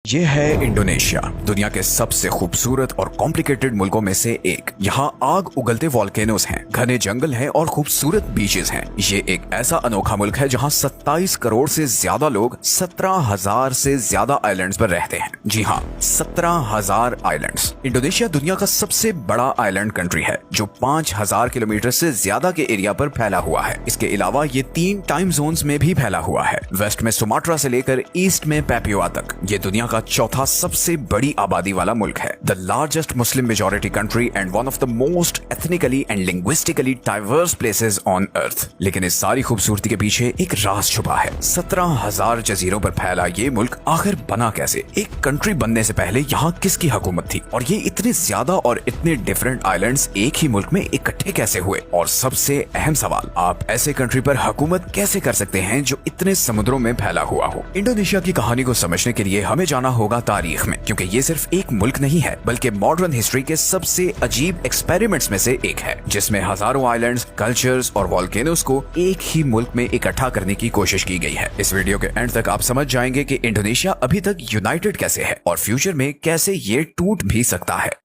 ये है इंडोनेशिया, दुनिया के सबसे खूबसूरत और कॉम्प्लिकेटेड मुल्कों में से एक। यहाँ आग उगलते वॉल्केनोज हैं, घने जंगल हैं और खूबसूरत बीचेस हैं। ये एक ऐसा अनोखा मुल्क है जहाँ 27 करोड़ से ज्यादा लोग 17,000 से ज्यादा आइलैंड्स पर रहते हैं। जी हाँ, 17,000 आइलैंड्स। इंडोनेशिया दुनिया का सबसे बड़ा आइलैंड कंट्री है जो 5,000 किलोमीटर से ज्यादा के एरिया पर फैला हुआ है। इसके अलावा ये 3 टाइम जोन्स में भी फैला हुआ है। वेस्ट में सुमाट्रा से लेकर ईस्ट में पैपियोआ तक। ये दुनिया का चौथा सबसे बड़ी आबादी वाला मुल्क है। The largest Muslim majority country and one of the most ethnically and linguistically diverse places on earth. लेकिन इस सारी खूबसूरती के पीछे एक राज छुपा है। 17,000 जजीरों पर फैला ये मुल्क आखिर बना कैसे? एक कंट्री बनने से पहले यहाँ किसकी हुकूमत थी? और ये इतने ज्यादा और इतने डिफरेंट आइलैंड्स एक ही मुल्क में इकट्ठे कैसे हुए? और सबसे अहम सवाल, आप ऐसे कंट्री पर हुकूमत कैसे कर सकते हैं जो इतने समुद्रों में फैला हुआ हो? इंडोनेशिया की कहानी को समझने के लिए हमें जाना होगा तारीख में, क्योंकि ये सिर्फ एक मुल्क नहीं है बल्कि मॉडर्न हिस्ट्री के सबसे अजीब एक्सपेरिमेंट्स में से एक है, जिसमें हजारों आइलैंड्स, कल्चर्स और वॉल्केनोज को एक ही मुल्क में इकट्ठा करने की कोशिश की गई है। इस वीडियो के एंड तक आप समझ जाएंगे कि इंडोनेशिया अभी तक यूनाइटेड कैसे है और फ्यूचर में कैसे ये टूट भी सकता है।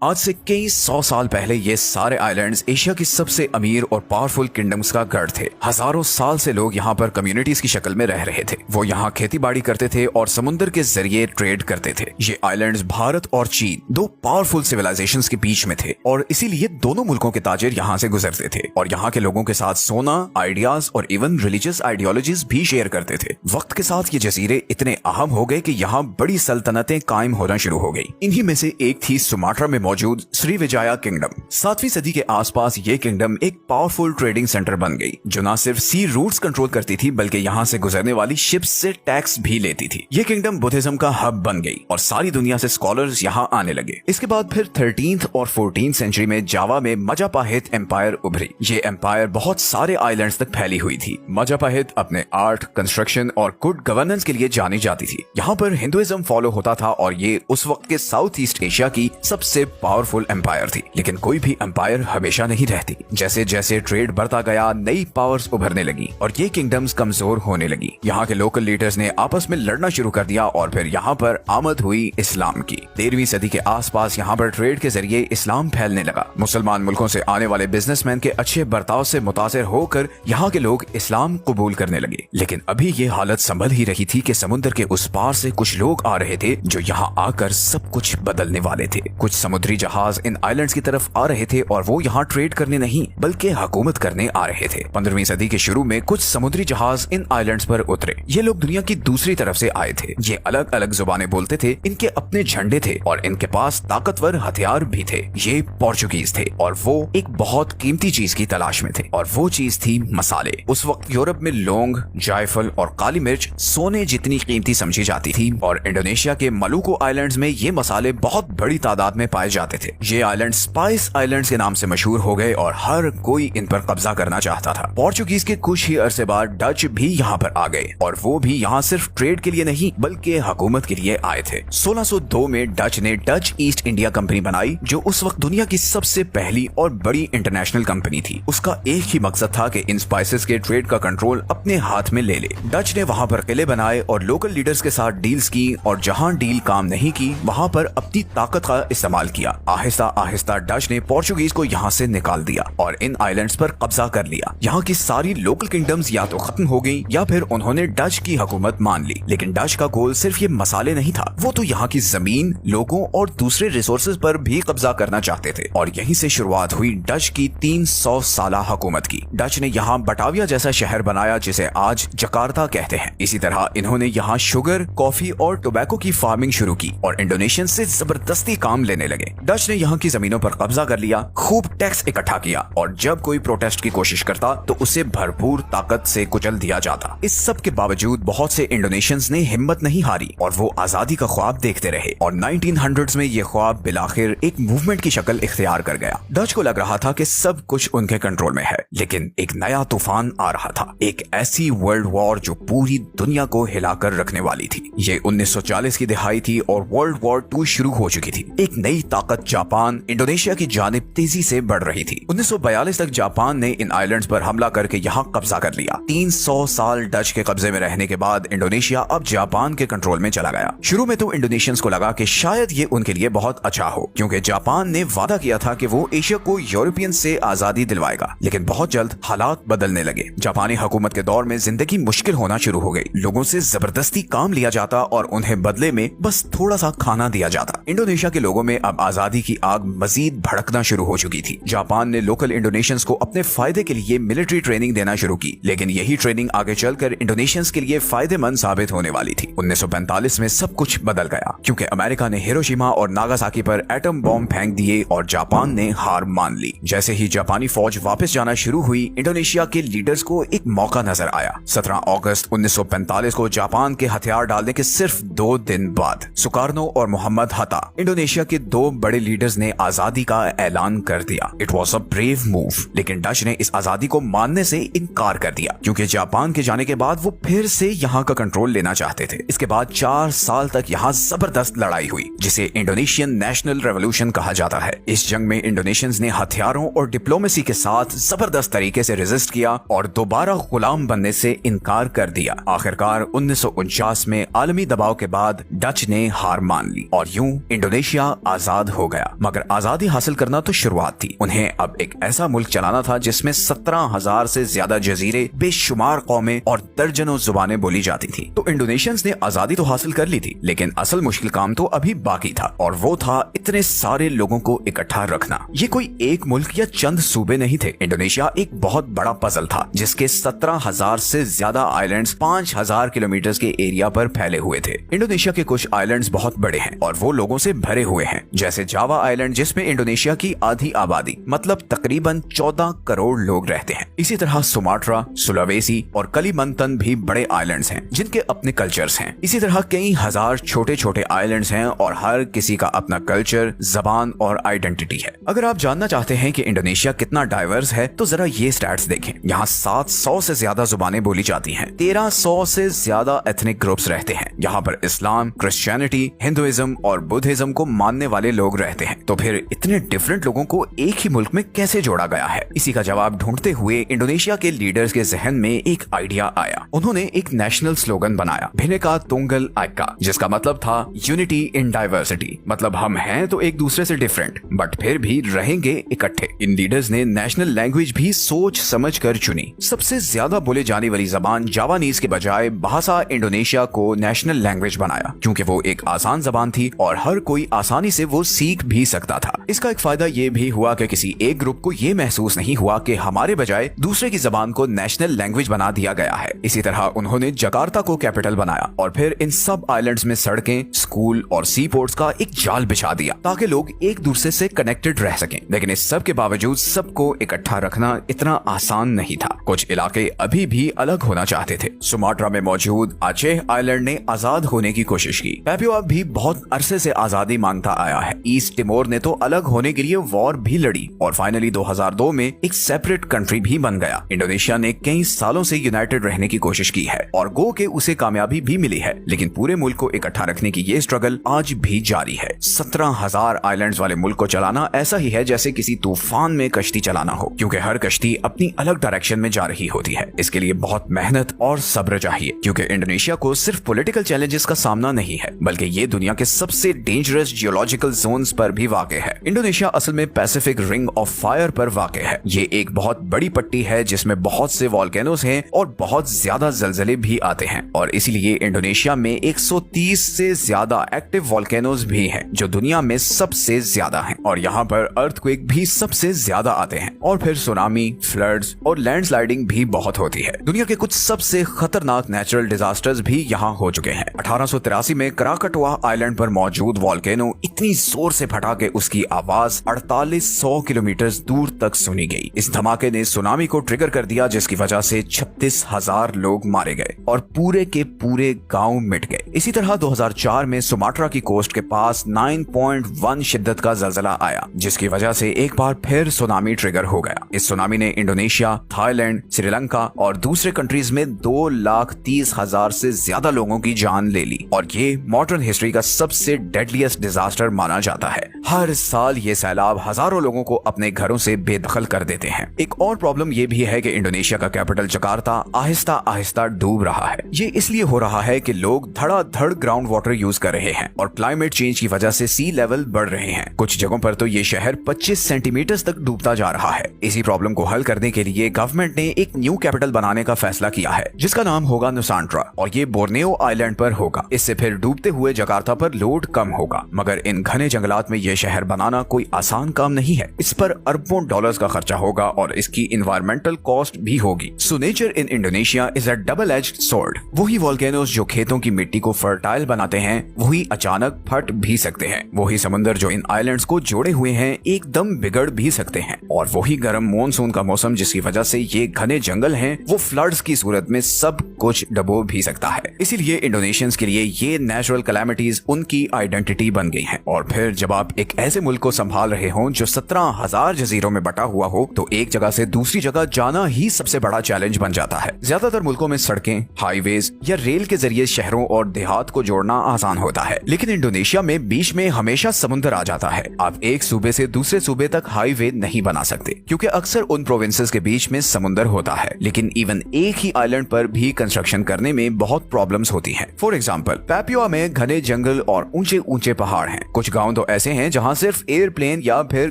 आज से कई 100 साल पहले ये सारे आइलैंड्स एशिया की सबसे अमीर और पावरफुल किंगडम्स का गढ़ थे। हजारों साल से लोग यहाँ पर कम्युनिटीज की शक्ल में रह रहे थे। वो यहाँ खेती बाड़ी करते थे और समुद्र के जरिए ट्रेड करते थे। ये आइलैंड्स भारत और चीन, दो पावरफुल सिविलाइजेशंस के बीच में थे और इसीलिए दोनों मुल्कों के ताजिर यहाँ से गुजरते थे और यहाँ के लोगों के साथ सोना, आइडियाज और इवन रिलीजियस आइडियोलॉजीज भी शेयर करते थे। वक्त के साथ ये जजीरे इतने अहम हो गए कि यहाँ बड़ी सल्तनतें कायम होना शुरू हो गई। इन्हीं में से एक थी सुमाट्रा में मौजूद श्रीविजया किंगडम। 7वीं सदी के आसपास ये किंगडम एक पावरफुल ट्रेडिंग सेंटर बन गई जो न सिर्फ सी रूट्स कंट्रोल करती थी बल्कि यहाँ से गुजरने वाली शिप्स से टैक्स भी लेती थी। ये किंगडम बुद्धिज्म का हब बन गई और सारी दुनिया से स्कॉलर्स यहाँ आने लगे। इसके बाद फिर 13th और 14th सेंचुरी में जावा में मजापाहित एम्पायर उभरी। ये एम्पायर बहुत सारे आइलैंड्स तक फैली हुई थी। मजापाहित अपने आर्ट, कंस्ट्रक्शन और गुड गवर्नेंस के लिए जानी जाती थी। यहाँ पर हिंदुइज्म फॉलो होता था और ये उस वक्त के साउथ ईस्ट एशिया की सबसे पावरफुल एम्पायर थी। लेकिन कोई भी एम्पायर हमेशा नहीं रहती। जैसे जैसे ट्रेड बढ़ता गया, नई पावर्स उभरने लगी और ये किंगडम्स कमजोर होने लगी। यहाँ के लोकल लीडर्स ने आपस में लड़ना शुरू कर दिया और फिर यहाँ पर आमद हुई इस्लाम की। 13वीं सदी के आसपास यहाँ पर ट्रेड के जरिए इस्लाम फैलने लगा। मुसलमान मुल्कों से आने वाले बिजनेसमैन के अच्छे बर्ताव से मुतासिर होकर यहाँ के लोग इस्लाम कबूल करने लगे। लेकिन अभी ये हालत संभल ही रही थी कि समुद्र के उस पार से कुछ लोग आ रहे थे जो यहाँ आकर सब कुछ बदलने वाले थे। कुछ समुद्री जहाज इन आइलैंड्स की तरफ आ रहे थे और वो यहाँ ट्रेड करने नहीं बल्कि हुकूमत करने आ रहे थे। 15वीं सदी के शुरू में कुछ समुद्री जहाज इन आइलैंड्स पर उतरे। ये लोग दुनिया की दूसरी तरफ से आए थे। ये अलग अलग जुबानें बोलते थे, इनके अपने झंडे थे और इनके पास ताकतवर हथियार भी थे। ये पोर्चुगीज थे और वो एक बहुत कीमती चीज की तलाश में थे और वो चीज थी मसाले। उस वक्त यूरोप में लौंग, जायफल और काली मिर्च सोने जितनी कीमती समझी जाती थी और इंडोनेशिया के मलुकू आइलैंड्स में ये मसाले बहुत बड़ी तादाद में पाए जाते थे। ये आइलैंड स्पाइस आइलैंड्स के नाम से मशहूर हो गए और हर कोई इन पर कब्जा करना चाहता था। पोर्चुगीज के कुछ ही अरसे बाद डच भी यहाँ पर आ गए और वो भी यहाँ सिर्फ ट्रेड के लिए नहीं बल्कि हुकूमत के लिए आए थे। 1602 में डच ने डच ईस्ट इंडिया कंपनी बनाई जो उस वक्त दुनिया की सबसे पहली और बड़ी इंटरनेशनल कंपनी थी। उसका एक ही मकसद था कि इन स्पाइसेस के ट्रेड का कंट्रोल अपने हाथ में ले ले। डच ने वहाँ पर किले बनाए और लोकल लीडर्स के साथ डील्स की और जहाँ डील काम नहीं की वहाँ पर अपनी ताकत का इस्तेमाल किया। आहिस्ता आहिस्ता डच ने पोर्चुगीज को यहाँ से निकाल दिया और इन आइलैंड्स पर कब्जा कर लिया। यहाँ की सारी लोकल किंगडम्स या तो खत्म हो गई या फिर उन्होंने डच की हुकूमत मान ली। लेकिन डच का गोल सिर्फ ये मसाले नहीं था, वो तो यहाँ की जमीन, लोगों और दूसरे रिसोर्सेज पर भी कब्जा करना चाहते थे। और यहीं से शुरुआत हुई डच की 300 साला हुकूमत की। डच ने यहाँ बटाविया जैसा शहर बनाया जिसे आज जकार्ता कहते हैं। इसी तरह इन्होंने यहाँ शुगर, कॉफी और टोबैको की फार्मिंग शुरू की और इंडोनेशियन से जबरदस्ती काम लेने लगे। डच ने यहाँ की जमीनों पर कब्जा कर लिया, खूब टैक्स इकट्ठा किया और जब कोई प्रोटेस्ट की कोशिश करता तो उसे भरपूर ताकत से कुचल दिया जाता। इस सब के बावजूद बहुत से इंडोनेशियंस ने हिम्मत नहीं हारी और वो आजादी का ख्वाब देखते रहे और 1900s में ये ख्वाब बिलाखिर एक मूवमेंट की शक्ल इख्तियार कर गया। डच को लग रहा था कि सब कुछ उनके कंट्रोल में है, लेकिन एक नया तूफान आ रहा था, एक ऐसी वर्ल्ड वॉर जो पूरी दुनिया को हिलाकर रखने वाली थी। ये 1940 की दिहाई थी और वर्ल्ड वॉर 2 शुरू हो चुकी थी। एक नई ताकत जापान इंडोनेशिया की जानिब तेजी से बढ़ रही थी। 1942 तक जापान ने इन आइलैंड्स पर हमला करके यहाँ कब्जा कर लिया। 300 साल डच के कब्जे में रहने के बाद इंडोनेशिया अब जापान के कंट्रोल में चला गया। शुरू में तो इंडोनेशियंस को लगा कि शायद ये उनके लिए बहुत अच्छा हो, क्योंकि जापान ने वादा किया था कि वो एशिया को यूरोपियन से आजादी दिलवाएगा। लेकिन बहुत जल्द हालात बदलने लगे। जापानी हुकूमत के दौर में जिंदगी मुश्किल होना शुरू हो गई। लोगों से जबरदस्ती काम लिया जाता और उन्हें बदले में बस थोड़ा सा खाना दिया जाता। इंडोनेशिया के लोगों में अब आजादी की आग मजीद भड़कना शुरू हो चुकी थी। जापान ने लोकल इंडोनेशियंस को अपने फायदे के लिए मिलिट्री ट्रेनिंग देना शुरू की, लेकिन यही ट्रेनिंग आगे चलकर इंडोनेशियंस के लिए फायदेमंद साबित होने वाली थी। 1945 में सब कुछ बदल गया, क्योंकि अमेरिका ने हिरोशिमा और नागासाकी पर एटम बॉम्ब फेंक दिए और जापान ने हार मान ली। जैसे ही जापानी फौज वापस जाना शुरू हुई, इंडोनेशिया के लीडर्स को एक मौका नजर आया। 17 अगस्त 1945 को जापान के हथियार डालने के सिर्फ 2 दिन बाद सुकार्नो और मोहम्मद हत्ता, इंडोनेशिया के 2 बड़े लीडर्स ने आजादी का ऐलान कर दिया। It was a brave move, लेकिन डच ने इस आजादी को मानने से इनकार कर दिया, क्योंकि जापान के जाने के बाद वो फिर से यहाँ का कंट्रोल लेना चाहते थे। इसके बाद 4 साल तक यहाँ जबरदस्त लड़ाई हुई, जिसे इंडोनेशियन नेशनल रेवोल्यूशन कहा जाता है। इस जंग में इंडोनेशियंस ने हथियारों और डिप्लोमेसी के साथ जबरदस्त तरीके से रेजिस्ट किया और दोबारा गुलाम बनने से इनकार कर दिया। आखिरकार 1949 में आलमी दबाव के बाद डच ने हार मान ली और यूं इंडोनेशिया आजाद हो गया। मगर आजादी हासिल करना तो शुरुआत थी। उन्हें अब एक ऐसा मुल्क चलाना था जिसमें 17,000 से ज्यादा जजीरे, बेशुमार कौमें और दर्जनों जुबानें बोली जाती थी। तो इंडोनेशियंस ने आजादी तो हासिल कर ली थी, लेकिन असल मुश्किल काम तो अभी बाकी था, और वो था इतने सारे लोगों को इकट्ठा रखना। ये कोई एक मुल्क या चंद सूबे नहीं थे। इंडोनेशिया एक बहुत बड़ा पजल था, जिसके 17,000 से ज्यादा आइलैंड्स 5,000 किलोमीटर के एरिया पर फैले हुए थे। इंडोनेशिया के कुछ आइलैंड्स बहुत बड़े हैं और वो लोगों से भरे हुए हैं, जैसे जावा आइलैंड, जिसमें इंडोनेशिया की आधी आबादी मतलब तकरीबन 14 करोड़ लोग रहते हैं। इसी तरह सुमाट्रा, सुलावेसी और कलिमंतन भी बड़े आइलैंड्स हैं, जिनके अपने कल्चर्स हैं। इसी तरह कई हजार छोटे छोटे आइलैंड्स हैं और हर किसी का अपना कल्चर, जबान और आइडेंटिटी है। अगर आप जानना चाहते हैं कि इंडोनेशिया कितना डाइवर्स है, तो जरा ये स्टैट्स देखें। यहाँ 700 से ज्यादा जुबानें बोली जाती हैं, 1300 से ज्यादा एथनिक ग्रुप्स रहते हैं। यहाँ पर इस्लाम, क्रिश्चियनिटी, हिंदुइज्म और बुद्धिज्म को मानने वाले लोग रहते हैं। तो फिर इतने डिफरेंट लोगों को एक ही मुल्क में कैसे जोड़ा गया है? इसी का जवाब ढूंढते हुए इंडोनेशिया के लीडर्स के जहन में एक आइडिया आया। उन्होंने एक नेशनल स्लोगन बनाया, भिन्नका तुंगल आइका, जिसका मतलब था यूनिटी इन डाइवर्सिटी। मतलब हम हैं तो एक दूसरे से डिफरेंट, बट फिर भी रहेंगे इकट्ठे। इन लीडर्स ने नेशनल लैंग्वेज भी सोच समझ कर चुनी। सबसे ज्यादा बोले जाने वाली जबान जावानीज के बजाय भाषा इंडोनेशिया को नेशनल लैंग्वेज बनाया, क्योंकि वो एक आसान जबान थी और हर कोई आसानी से वो सीख भी सकता था। इसका एक फायदा ये भी हुआ कि किसी एक ग्रुप को ये महसूस नहीं हुआ कि हमारे बजाय दूसरे की जबान को नेशनल लैंग्वेज बना दिया गया है। इसी तरह उन्होंने जकार्ता को कैपिटल बनाया और फिर इन सब आइलैंड्स में सड़कें, स्कूल और सी पोर्ट्स का एक जाल बिछा दिया, ताकि लोग एक दूसरे से कनेक्टेड रह सकें। लेकिन इस सब के बावजूद सबको इकट्ठा रखना इतना आसान नहीं था। कुछ इलाके अभी भी अलग होना चाहते थे। सुमाट्रा में मौजूद आचेह आइलैंड ने आजाद होने की कोशिश की। पैपुआ भी बहुत अरसे से आजादी मांगता आया है। ईस्ट तिमोर ने तो अलग होने के लिए वॉर भी लड़ी और फाइनली 2002 में एक सेपरेट कंट्री भी बन गया। इंडोनेशिया ने कई सालों से यूनाइटेड रहने की कोशिश की है और गो के उसे कामयाबी भी मिली है, लेकिन पूरे मुल्क को इकट्ठा रखने की ये स्ट्रगल आज भी जारी है। 17,000 आइलैंड्स वाले मुल्क को चलाना ऐसा ही है जैसे किसी तूफान में कश्ती चलाना हो, क्योंकि हर कश्ती अपनी अलग डायरेक्शन में जा रही होती है। इसके लिए बहुत मेहनत और सब्र चाहिए, क्योंकि इंडोनेशिया को सिर्फ पॉलिटिकल चैलेंजेस का सामना नहीं है, बल्कि ये दुनिया के सबसे डेंजरस जियोलॉजिकल जोन्स पर भी वाक़ है। इंडोनेशिया असल में पैसिफिक रिंग ऑफ फायर पर वाक़ है। ये एक बहुत बड़ी पट्टी है जिसमें बहुत से वॉल्केनोस हैं और बहुत ज्यादा जलजले भी आते हैं, और इसीलिए इंडोनेशिया में 130 से ज्यादा एक्टिव वॉल्केनोस भी हैं, जो दुनिया में सबसे ज्यादा हैं। और यहाँ पर अर्थक्वेक भी सबसे ज्यादा आते हैं, और फिर सुनामी, फ्लड्स और लैंडस्लाइडिंग भी बहुत होती है। दुनिया के कुछ सबसे खतरनाक नेचुरल डिजास्टर्स भी यहाँ हो चुके हैं। 1883 में कराकटवा आइलैंड पर मौजूद वॉल्केनो इतनी जोर से फटा के उसकी आवाज 4800 किलोमीटर दूर तक सुनी गई। इस धमाके ने सुनामी को ट्रिगर कर दिया, जिसकी वजह से 36,000 लोग मारे गए और पूरे के पूरे गांव मिट गए। इसी तरह 2004 में सुमाट्रा की कोस्ट के पास 9.1 शिद्दत का जलजला आया, जिसकी वजह से एक बार फिर सुनामी ट्रिगर हो गया। इस सुनामी ने इंडोनेशिया, थाईलैंड, श्रीलंका और दूसरे कंट्रीज में 2,30,000 से ज्यादा लोगों की जान ले ली, और ये मॉडर्न हिस्ट्री का सबसे डेडलीस्ट डिजास्टर माना जाता जाता है। हर साल ये सैलाब हजारों लोगों को अपने घरों से बेदखल कर देते हैं। एक और प्रॉब्लम ये भी है कि इंडोनेशिया का कैपिटल जकार्ता आहिस्ता आहिस्ता डूब रहा है। ये इसलिए हो रहा है कि लोग धड़ाधड़ ग्राउंड वाटर यूज कर रहे हैं और क्लाइमेट चेंज की वजह से सी लेवल बढ़ रहे हैं। कुछ जगहों पर तो ये शहर 25 सेंटीमीटर तक डूबता जा रहा है। इसी प्रॉब्लम को हल करने के लिए गवर्नमेंट ने एक न्यू कैपिटल बनाने का फैसला किया है, जिसका नाम होगा नुसांट्रा, और ये बोर्नियो आइलैंड पर होगा। इससे फिर डूबते हुए जकार्ता पर लोड कम होगा। मगर इन घने जंगलात में ये शहर बनाना कोई आसान काम नहीं है। इस पर अरबों डॉलर्स का खर्चा होगा और इसकी इन्वायरमेंटल कॉस्ट भी होगी। So nature in Indonesia is a double edged sword. वही वोल्केनोस जो खेतों की मिट्टी को फर्टाइल बनाते हैं, वही अचानक फट भी सकते हैं। वही समुद्र जो इन आइलैंड्स को जोड़े हुए हैं, एकदम बिगड़ भी सकते हैं। और वही गर्म मॉनसून का मौसम जिसकी वजह से ये घने जंगल हैं, वो फ्लड्स की सूरत में सब कुछ डबो भी सकता है। इसीलिए इंडोनेशियंस के लिए ये नेचुरल कैलामिटीज उनकी आइडेंटिटी बन गई हैं। और फिर जब आप एक ऐसे मुल्क को संभाल रहे हो जो 17,000 जजीरों में बटा हुआ हो, तो एक जगह से दूसरी जगह जाना ही सबसे बड़ा चैलेंज बन जाता है। ज्यादातर मुल्कों में सड़कें, हाईवेज या रेल के जरिए शहरों और देहात को जोड़ना आसान होता है, लेकिन इंडोनेशिया में बीच में हमेशा समुद्र आ जाता है। आप एक सूबे से दूसरे सूबे तक हाईवे नहीं बना सकते, क्योंकि अक्सर उन प्रोविंसेस के बीच में समुद्र होता है। लेकिन इवन एक ही आइलैंड पर भी कंस्ट्रक्शन करने में बहुत प्रॉब्लम्स होती हैं। फॉर एग्जांपल, पैपुआ में घने जंगल और ऊंचे ऊंचे पहाड़ हैं। कुछ गांव तो ऐसे हैं जहां सिर्फ एयरप्लेन या फिर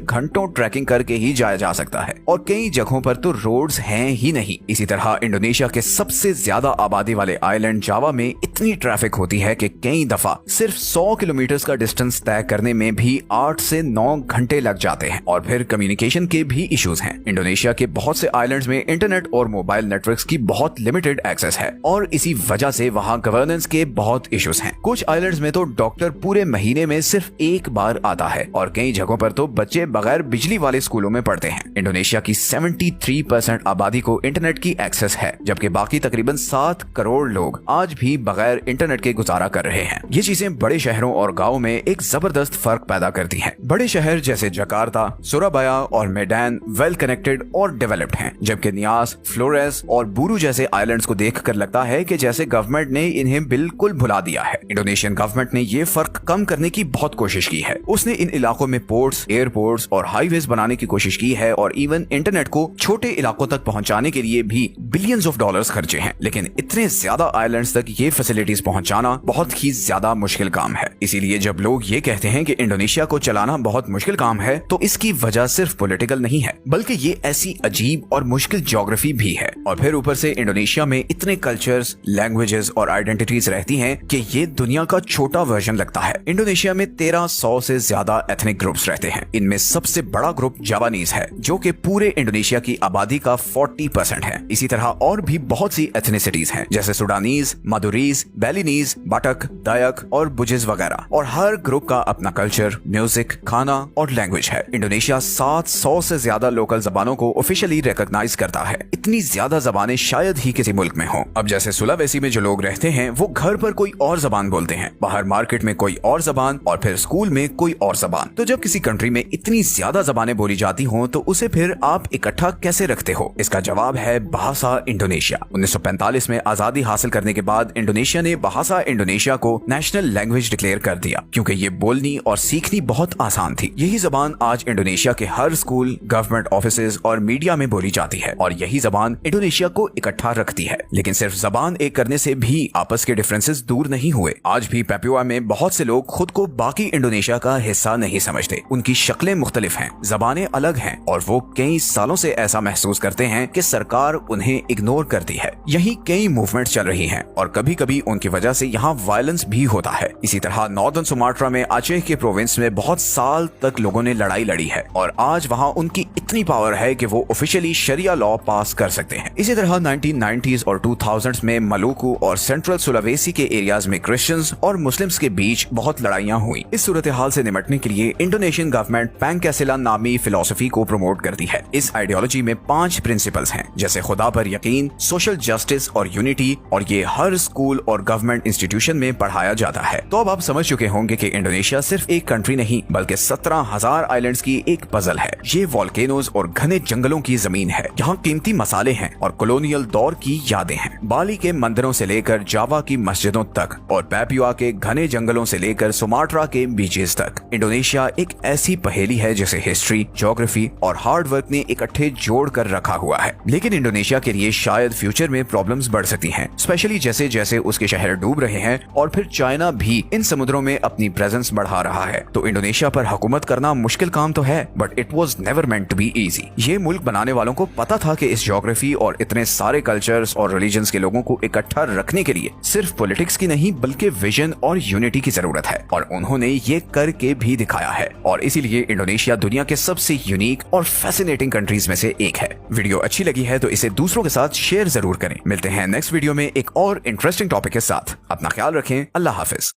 घंटों ट्रैकिंग करके ही जाया जा सकता है, और कई जगहों पर तो रोड्स हैं ही नहीं। इसी तरह इंडोनेशिया के सबसे ज्यादा आबादी वाले आइलैंड जावा में इतनी ट्रैफिक होती है कि कई दफा सिर्फ 100 किलोमीटर का डिस्टेंस तय करने में भी 8 से 9 घंटे लग जाते हैं। और फिर कम्युनिकेशन के भी इश्यूज हैं। इंडोनेशिया के बहुत से आइलैंड्स में इंटरनेट और मोबाइल नेटवर्क्स की बहुत लिमिटेड एक्सेस है, और इसी वजह से वहाँ गवर्नेंस के बहुत इश्यूज हैं। कुछ आइलैंड्स में तो डॉक्टर पूरे महीने में सिर्फ एक बार आता है, और कई जगहों पर तो बच्चे बगैर बिजली वाले स्कूलों में पढ़ते हैं। इंडोनेशिया की 73% आबादी को इंटरनेट की एक्सेस है, जबकि बाकी तकरीबन 7 करोड़ लोग आज भी बगैर इंटरनेट के गुजारा कर रहे हैं। ये चीजें बड़े शहरों और गाँव में एक जबरदस्त फर्क पैदा करती है। बड़े शहर जैसे जकार्ता, सुराबाया और मेडैन वेल कनेक्टेड और डेवलप्ड हैं, जबकि नियास, फ्लोरेस और बुरू जैसे आइलैंड्स को देखकर लगता है कि जैसे गवर्नमेंट ने इन्हें बिल्कुल भुला दिया है। इंडोनेशियन गवर्नमेंट ने ये फर्क कम करने की बहुत कोशिश की है। उसने इन इलाकों में पोर्ट्स, एयरपोर्ट्स और हाईवेज बनाने की कोशिश की है, और इवन इंटरनेट को छोटे इलाकों तक पहुंचाने के लिए भी बिलियंस ऑफ डॉलर्स खर्चे हैं। लेकिन इतने ज्यादा आइलैंड्स तक ये फैसिलिटीज पहुंचाना बहुत ही ज्यादा मुश्किल काम है। इसीलिए जब लोग ये कहते हैं कि इंडोनेशिया को चलाना बहुत मुश्किल काम है, तो इसकी वजह सिर्फ पॉलिटिकल नहीं है, बल्कि ये ऐसी अजीब और मुश्किल ज्योग्राफी भी है। और फिर ऊपर से इंडोनेशिया में इतने कल्चर्स, लैंग्वेजेस और आइडेंटिटीज रहती हैं कि ये दुनिया का छोटा वर्जन लगता है। इंडोनेशिया में 1300 से ज्यादा एथनिक ग्रुप्स रहते हैं। इनमें सबसे बड़ा ग्रुप जावानीज है, जो कि पूरे इंडोनेशिया की आबादी का 40% है। इसी तरह और भी बहुत सी एथनिसिटीज हैं, जैसे सुडानीज, मादुरीज, बैलिनीज, बाटक, दायक और बुजिज वगैरह। और हर ग्रुप का अपना कल्चर, म्यूजिक, खाना और लैंग्वेज है। इंडोनेशिया 700 से ज्यादा लोकल जबानों को ऑफिशियली रिकॉग्नाइज करता है। इतनी ज्यादा जबानें शायद ही किसी मुल्क में हो। अब जैसे सुलावेसी में जो लोग रहते हैं, वो घर पर कोई और जबान बोलते हैं, बाहर मार्केट में कोई और जबान, और फिर स्कूल में कोई और जबान। तो जब किसी कंट्री में इतनी ज्यादा जबानें बोली जाती हों, तो उसे फिर आप इकट्ठा कैसे रखते हो? इसका जवाब है भाषा इंडोनेशिया। 1945 में आजादी हासिल करने के बाद इंडोनेशिया ने भाषा इंडोनेशिया को नेशनल लैंग्वेज डिक्लेयर कर दिया, क्योंकि ये बोलनी और सीखनी बहुत आसान थी। यही जबान आज इंडोनेशिया के हर स्कूल, गवर्नमेंट ऑफिसेज और मीडिया में बोली जाती है, और यही जबान इंडोनेशिया को इकट्ठा रखती है। लेकिन सिर्फ जबान एक करने से भी आपस के डिफरेंसेस दूर नहीं हुए। आज भी पैपुआ में बहुत से लोग खुद को बाकी इंडोनेशिया का हिस्सा नहीं समझते। उनकी शक्लें मुख्तलिफ हैं, जबानें अलग हैं, और वो कई सालों से ऐसा महसूस करते हैं कि सरकार उन्हें इग्नोर करती है। यही कई मूवमेंट चल रही हैं, और कभी कभी उनकी वजह से यहाँ वायलेंस भी होता है। इसी तरह नॉर्दर्न सुमाट्रा में आचे के प्रोविंस में बहुत साल तक लोगों ने लड़ाई लड़ी है, और आज वहाँ उनकी इतनी पावर है कि वो ऑफिशियली शरिया लॉ पास कर सकते हैं। इसी तरह 1990s और 2000s में मलुकू और सेंट्रल सुलावेसी के एरियाज में क्रिश्चियंस और मुस्लिम्स के बीच बहुत लड़ाइयाँ हुई। इस सूरत हाल से निपटने के लिए इंडोनेशियन गवर्नमेंट पैंकैसिला नामी फिलोसफी को प्रमोट करती है। इस आइडियोलॉजी में 5 प्रिंसिपल्स हैं, जैसे खुदा पर यकीन, सोशल जस्टिस और यूनिटी, और ये हर स्कूल और गवर्नमेंट इंस्टीट्यूशन में पढ़ाया जाता है। तो अब आप समझ चुके होंगे कि इंडोनेशिया सिर्फ एक कंट्री नहीं, बल्कि 17,000 आइलैंड्स की एक पजल है। ये वोल्केनोज वोल्केनोज और घने जंगलों की जमीन है। यहाँ कीमती मसाले हैं और कॉलोनियल दौर की यादें हैं। बाली के मंदिरों से लेकर जावा की मस्जिदों तक और पैपुआ के घने जंगलों से लेकर सुमाट्रा के बीचेस तक, इंडोनेशिया एक ऐसी पहेली है जिसे हिस्ट्री, ज्योग्राफी और हार्ड वर्क ने इकट्ठे जोड़ कर रखा हुआ है। लेकिन इंडोनेशिया के लिए शायद फ्यूचर में प्रॉब्लम्स बढ़ सकती हैं, स्पेशली जैसे जैसे उसके शहर डूब रहे हैं और फिर चाइना भी इन समुद्रों में अपनी प्रेजेंस बढ़ा रहा है। तो इंडोनेशिया पर हुकूमत करना मुश्किल काम तो है, but it was never meant to be easy. ये मुल्क बनाने वालों को पता था कि इस ज्योग्राफी और इतने सारे कल्चर्स और रिलीजन्स के लोगों को इकट्ठा रखने के लिए सिर्फ पॉलिटिक्स की नहीं बल्कि विजन और यूनिटी की जरूरत है, और उन्होंने ये करके भी दिखाया है। और इसीलिए इंडोनेशिया दुनिया के सबसे यूनिक और फैसिनेटिंग कंट्रीज में से एक है। वीडियो अच्छी लगी है तो इसे दूसरों के साथ शेयर जरूर करें। मिलते हैं नेक्स्ट वीडियो में एक और इंटरेस्टिंग टॉपिक के साथ। अपना ख्याल रखें। अल्लाह हाफिज।